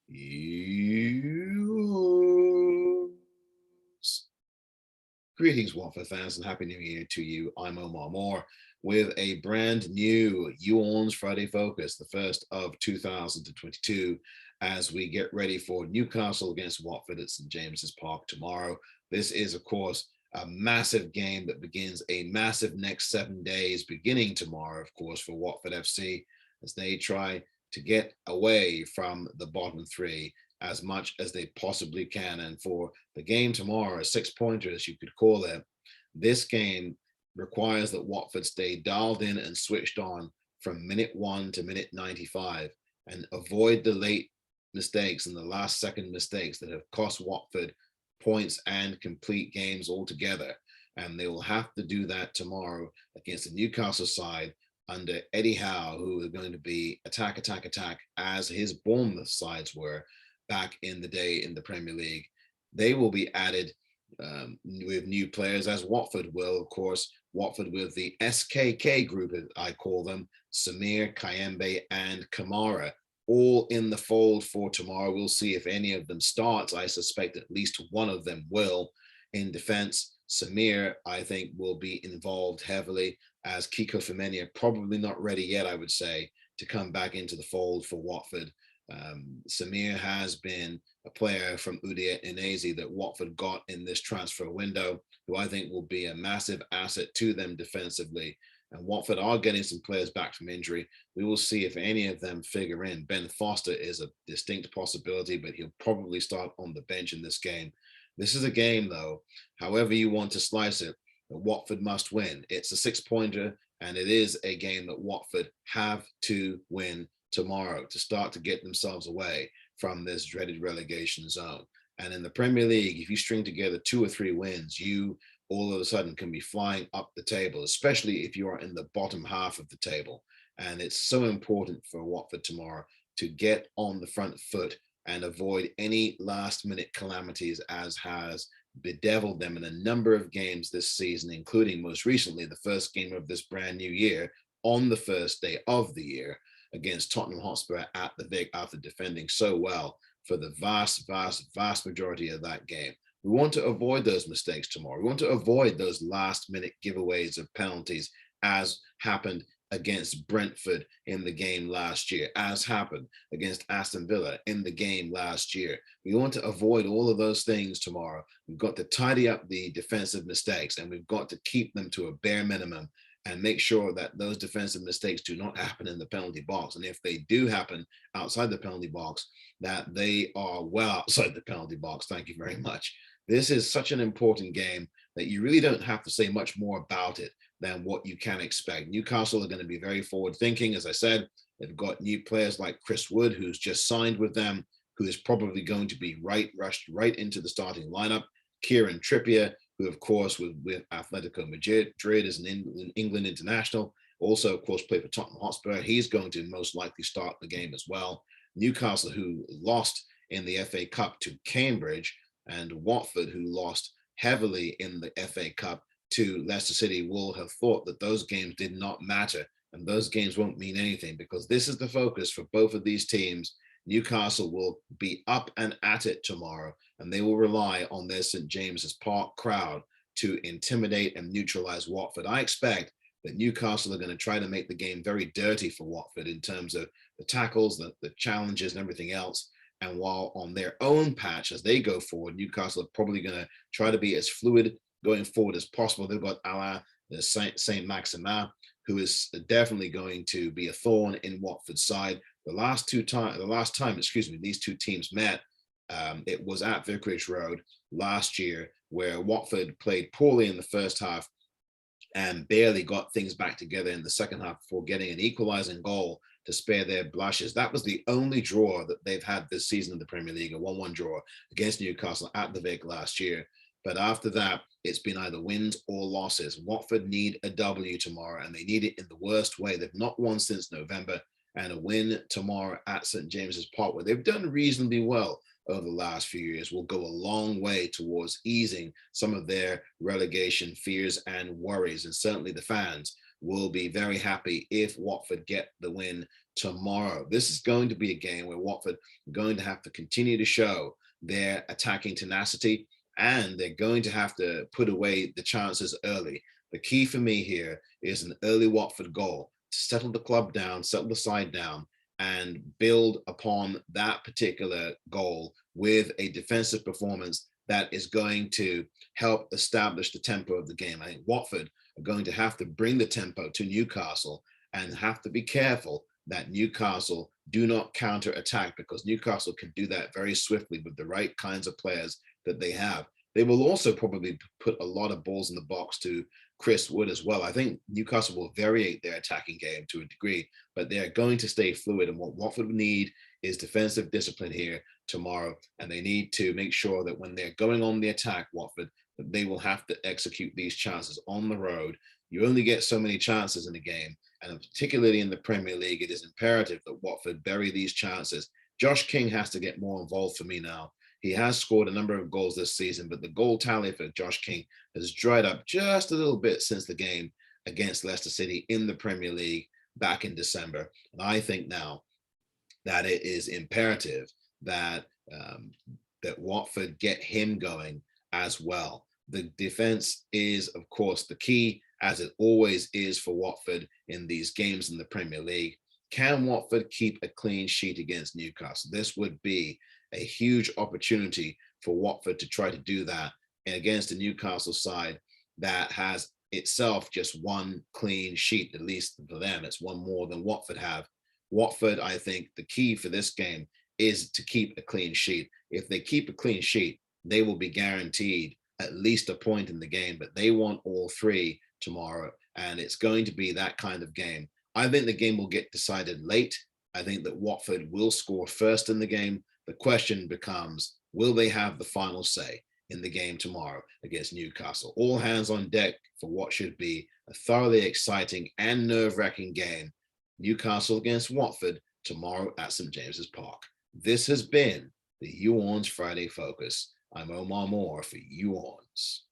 You. Greetings, Watford fans, and Happy New Year to you. I'm Omar Moore with a brand new Orns Friday Focus, the first of 2022, as we get ready for Newcastle against Watford at St James's Park tomorrow. This is, of course, a massive game that begins a massive next 7 days, beginning tomorrow, of course, for Watford FC, as they try to get away from the bottom three as much as they possibly can. And for the game tomorrow, a six-pointer, as you could call it, this game requires that Watford stay dialed in and switched on from minute 1 to minute 95 and avoid the late mistakes and the last second mistakes that have cost Watford points and complete games altogether. And they will have to do that tomorrow against the Newcastle side under Eddie Howe, who are going to be attack, attack, attack, as his Bournemouth sides were back in the day in the Premier League. They will be added with new players, as Watford will, of course. Watford with the SKK group, as I call them, Samir, Kayembe, and Kamara, all in the fold for tomorrow. We'll see if any of them starts. I suspect at least one of them will. In defense, Samir, I think, will be involved heavily, as Kiko Femenia probably not ready yet, I would say, to come back into the fold for Watford. Samir has been a player from Udinese that Watford got in this transfer window, who I think will be a massive asset to them defensively. And Watford are getting some players back from injury. We will see if any of them figure in. Ben Foster is a distinct possibility, but he'll probably start on the bench in this game. This is a game, though, however you want to slice it, that Watford must win. It's a six-pointer, and it is a game that Watford have to win tomorrow to start to get themselves away from this dreaded relegation zone. And in the Premier League, if you string together 2 or 3 wins, you all of a sudden can be flying up the table, especially if you are in the bottom half of the table. And it's so important for Watford tomorrow to get on the front foot and avoid any last minute calamities, as has bedeviled them in a number of games this season, including most recently the first game of this brand new year on the first day of the year against Tottenham Hotspur at the Vic, after defending so well for the vast majority of that game. We want to avoid those mistakes tomorrow. We want to avoid those last minute giveaways of penalties, as happened against Brentford in the game last year, as happened against Aston Villa in the game last year. We want to avoid all of those things tomorrow. We've got to tidy up the defensive mistakes, and we've got to keep them to a bare minimum and make sure that those defensive mistakes do not happen in the penalty box. And if they do happen outside the penalty box, that they are well outside the penalty box. Thank you very much. This is such an important game that you really don't have to say much more about it than what you can expect. Newcastle are going to be very forward thinking. As I said, they've got new players like Chris Wood, who's just signed with them, who is probably going to be rushed right into the starting lineup. Kieran Trippier, who of course was with Atletico Madrid as an England international, also of course played for Tottenham Hotspur. He's going to most likely start the game as well. Newcastle, who lost in the FA Cup to Cambridge, and Watford, who lost heavily in the FA Cup to Leicester City, will have thought that those games did not matter, and those games won't mean anything, because this is the focus for both of these teams. Newcastle will be up and at it tomorrow, and they will rely on their St James's Park crowd to intimidate and neutralize Watford. I expect that Newcastle are going to try to make the game very dirty for Watford in terms of the tackles, the challenges, and everything else. And while on their own patch, as they go forward, Newcastle are probably going to try to be as fluid going forward as possible. They've got Alain the Saint Maximin, who is definitely going to be a thorn in Watford's side. The last time, these two teams met, it was at Vicarage Road last year, where Watford played poorly in the first half and barely got things back together in the second half before getting an equalizing goal to spare their blushes. That was the only draw that they've had this season in the Premier League, a 1-1 draw against Newcastle at the Vic last year. But after that, it's been either wins or losses. Watford need a W tomorrow, and they need it in the worst way. They've not won since November, and a win tomorrow at St James's Park, where they've done reasonably well over the last few years, will go a long way towards easing some of their relegation fears and worries. And certainly the fans will be very happy if Watford get the win tomorrow. This is going to be a game where Watford are going to have to continue to show their attacking tenacity, and they're going to have to put away the chances early. The key for me here is an early Watford goal to settle the club down, settle the side down, and build upon that particular goal with a defensive performance that is going to help establish the tempo of the game. I think Watford are going to have to bring the tempo to Newcastle and have to be careful that Newcastle do not counter attack, because Newcastle can do that very swiftly with the right kinds of players that they have. They will also probably put a lot of balls in the box to Chris Wood as well. I think Newcastle will variate their attacking game to a degree, but they're going to stay fluid. And what Watford need is defensive discipline here tomorrow. And they need to make sure that when they're going on the attack, Watford, that they will have to execute these chances on the road. You only get so many chances in a game. And particularly in the Premier League, it is imperative that Watford bury these chances. Josh King has to get more involved for me now. He has scored a number of goals this season, but the goal tally for Josh King has dried up just a little bit since the game against Leicester City in the Premier League back in December. And I think now that it is imperative that that Watford get him going as well. The defense is, of course, the key, as it always is for Watford in these games in the Premier League. Can Watford keep a clean sheet against Newcastle? This would be a huge opportunity for Watford to try to do that against a Newcastle side that has itself just one clean sheet, at least for them. It's one more than Watford have. Watford, I think the key for this game is to keep a clean sheet. If they keep a clean sheet, they will be guaranteed at least a point in the game, but they want all three tomorrow, and it's going to be that kind of game. I think the game will get decided late. I think that Watford will score first in the game. The question becomes, will they have the final say in the game tomorrow against Newcastle? All hands on deck for what should be a thoroughly exciting and nerve-wracking game. Newcastle against Watford tomorrow at St. James's Park. This has been the Orns Friday Focus. I'm Omar Moore for Orns.